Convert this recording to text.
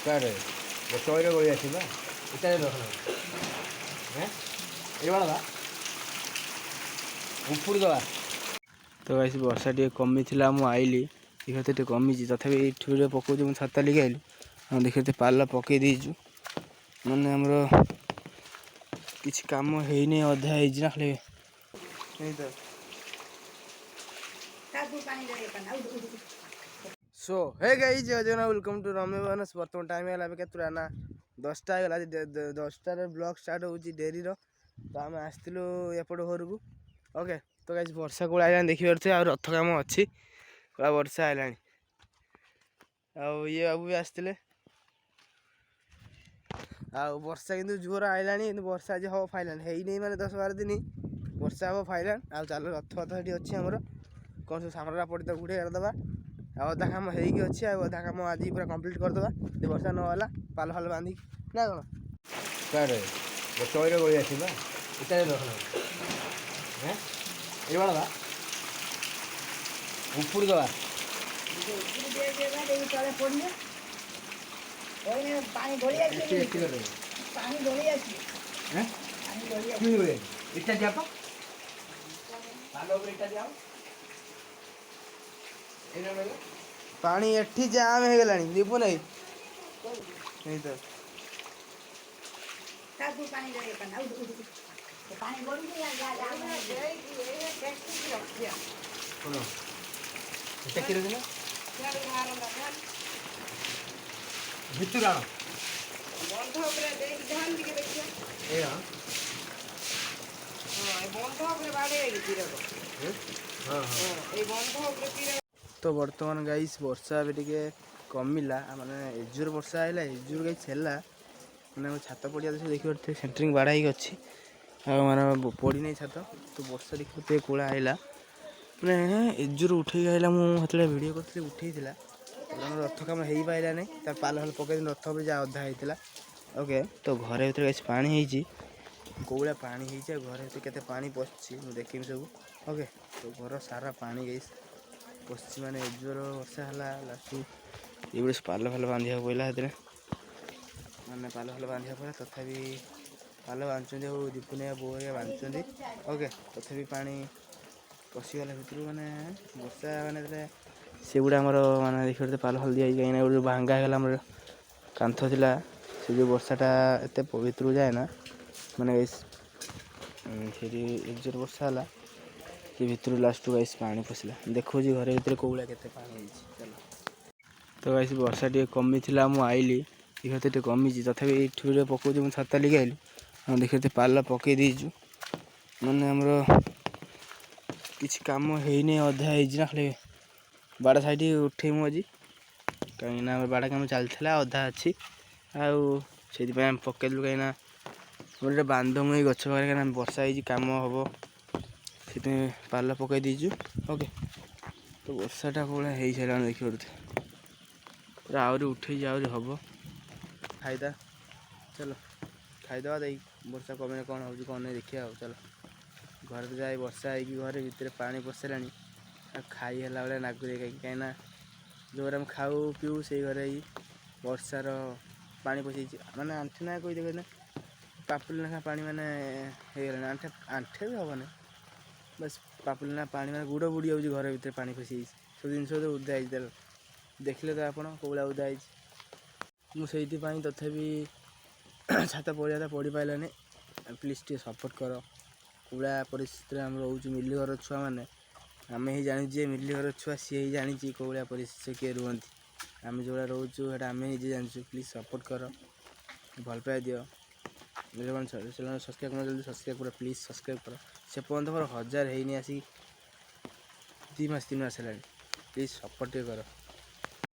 କାରେ ଚଇର ଗଳି ଆସିବା ଏଟା ରଖ ଏଇଭଳିଆ ଉପରୁ ଦେବା। ତ ଗାଇସ୍ ବର୍ଷା ଟିକେ କମିଥିଲା ମୁଁ ଆଇଲି ଦେଖିବା ଟିକେ କମିଛି ତଥାପି ଏଇଠି ଟିକେ ପକଉଛି ମୁଁ ଛାତ ନେଇକି ଆଇଲି। ହଁ ଦେଖିବା ପାଲ ପକେଇ ଦେଇଛୁ ମାନେ ଆମର କିଛି କାମ ହେଇନି ଅଧା ହେଇଛି ନା ଖାଲି सो हे गाइस जय जगन्नाथ वेलकम टू रम्य बनस। बर्तमान टाइम है केतुरा ना 10टा है 10टा ब्लॉग स्टार्ट होची डेरी रो तो आम आसलु एपट घर को ओके। तो गाइस वर्षा को आइलानी देखि पारथे आ रथ काम अछि पूरा वर्षा आइलानी आ ये बाबू भी आसते आ वर्षा किंतु जोर आइलानी किंतु वर्षा आज हम फाइलानी है नहीं माने 10-12 दिन वर्षा हम फाइलान आ चलो रथ रथ ये अच्छी आमर कौन सब सामरा पड़ी तो गुड़े करदे अधा कम होगी अधा कम आज पूरा कंप्लीट करदे जो वर्षा नला पाल फाल बांधिक ना कौन कै चईर गली आसवा इटा रख ये उपड़ दवा इटा दिया पानी एठी जाम हो गलानी दीपू नहीं नहीं तो भितर आण तो बर्तमान गाइस वर्षा टे कमिला माने एजूर वर्षा आइला एजूर गाइस है मैंने छात पड़िया देखिए सेंटरिंग बाड़ा ही अच्छी माने पड़ी नहीं छात तो वर्षा देखिए कोला आइला मैंने एजूर उठे आइला मुझे वीडियो करते उठे रथ कम हो पारा नहीं तार पाल फाल पकड़ रथ पर जहाँ अधा होता ओके। तो घर भर कैसे पानी कौड़ा पानी घरे भर के पानी पशि मुझे देखी सब ओके। तो घर सारा पानी गई पशि माने एजोर वर्षा है लास्ट ये पाल फाल बांधा पड़ा मैंने पाल फाल बांधा पड़ा तथापि पाल बांधुं दीपुनिया बो बांधुं ओके। तथापि पानी पशिगला भर मैंने वर्षा मैंने से गुड़ा माने देखिए पाल फाल दिया कहीं भांगा होगा आम कांथ था से जो वर्षाटा एत भर जाए ना मैंने एजोर वर्षा है कि भर लास्ट गाइस पानी पशिला देखो घर भर कौड़ा के पानी चलो। तो गाइस वर्षा टे कमी था मुझे आइली देखिए कमी तथापि ये पकड़ मुझे छात लेके आइली। हाँ देखिए पाल पकई देचु मैंने आमर किसी कम है अधा है खाली बाड़ साइड उठे मुझे कहीं बाड़ कम चलता अधा अच्छी आम पकड़लु कहीं गोटे बांध मुझे गच पाखे वर्षा हो कम हम से पाल पकई देचु ओके। तो वर्षाटा कौन हो सारा देखिए पूरा आहरी उठे आहरी हम खाईदा चलो खाईदे दे वर्षा कमे कौन हो कौन नहीं देखिए चलो घर तो जाए वर्षा है घर भर पानी पशिला खाई है भाई नागुरी कहीं जो आम खाऊ पीऊ से घरे वर्षार पानी पशि माने आंठे ना कोई देखे पापुली लेखा पानी माने होगला आंठे आंठे भी हेनी बस पापुली ना पानी माने गुड़ बुड़ी जाऊँगी घर भर पानी पशि सब जिन उदा देखिले तो आपड़ कौड़ा उदा मुझे तथापि छात पड़ा पड़ पारानी प्लीज टे सपोर्ट कर कौड़ा परिस्थिति आम रोच मिली घर छुआ मैंने आम ही जानी मिली घर छुआ सी ही जानी कौड़ा परिस्थिति किए रुहति आम जो रोचु आम निजे जानूँ प्लीज सपोर्ट कर भल पाई दियो सब्सक्राइब कर जल्दी सब्सक्राइब कर प्लीज सब्सक्राइब कर से पर्यटन मोर 1000 है आसिक 2 मास 3 मास है प्लीज सपोर्ट कर।